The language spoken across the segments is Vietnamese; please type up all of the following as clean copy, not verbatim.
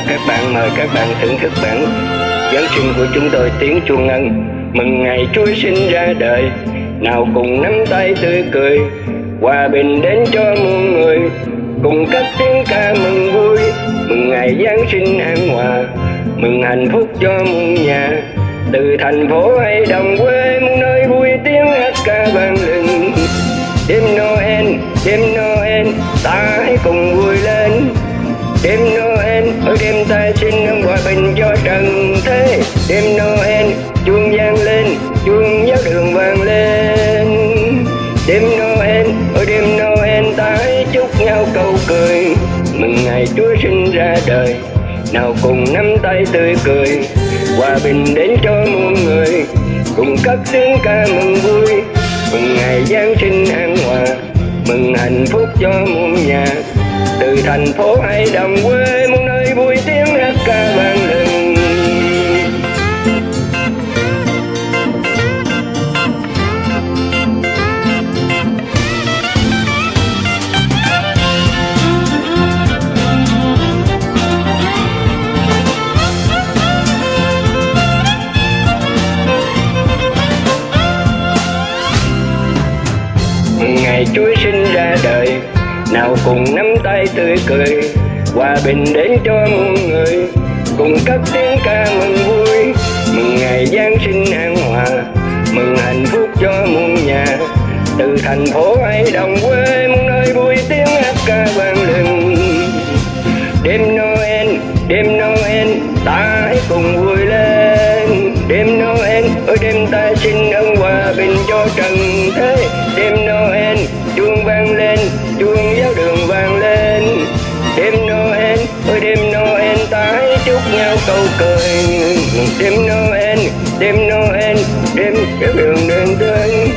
các bạn, mời các bạn thưởng thức bản Giáng sinh của chúng tôi, tiếng chuông ngân. Mừng ngày Chúa sinh ra đời, nào cùng nắm tay tươi cười, hòa bình đến cho muôn người, cùng cất tiếng ca mừng vui. Mừng ngày Giáng sinh an hòa, mừng hạnh phúc cho muôn nhà, từ thành phố hay đồng quê muôn nơi vui tiếng hát ca vang lừng. Đêm Noel, ta hãy cùng vui lên. Đêm Noel, ôi đêm ta xin ông hòa bình cho trần thế. Đêm Noel, chuông vang lên, chuông giáo đường vang lên. Đêm Noel, ôi đêm Noel, ta hãy chúc nhau câu cười. Mừng ngày Chúa sinh ra đời, nào cùng nắm tay tươi cười, hòa bình đến cho muôn người, cùng cất tiếng ca mừng vui. Mừng ngày Giáng sinh an hòa, mừng hạnh phúc cho muôn nhà, từ thành phố hay đồng quê muôn nơi vui tiếng hát ca vang lừng. Mừng ngày Chúa sinh ra đời, nào cùng nắm tay tươi cười, hòa bình đến cho muôn người, cùng cất tiếng ca mừng vui. Mừng ngày Giáng sinh an hòa, mừng hạnh phúc cho muôn nhà, từ thành phố hay đồng quê muôn nơi vui tiếng hát ca vang lừng. Đêm Noel, ta hãy cùng vui lên. Đêm Noel, ôi đêm ta xin ơn hòa bình cho trần thế. Đêm Noel, chuông vang lên, chuông giáo đường vang lên. Đêm Noel, ôi đêm Noel, ta hãy chúc nhau câu cười. Đêm Noel, đêm giáo đường đền tên.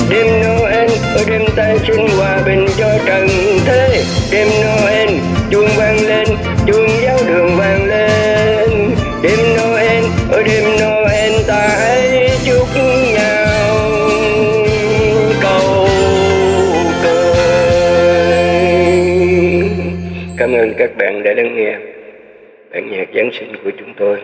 Đêm Noel, ôi đêm ta xin hòa bình cho trần thế. Đêm Noel, chuông vang lên, chuông giáo đường vang lên. Đêm Noel, ôi đêm Noel, ta hãy chúc nhau câu cười. Cảm ơn các bạn đã lắng nghe bản nhạc Giáng sinh của chúng tôi.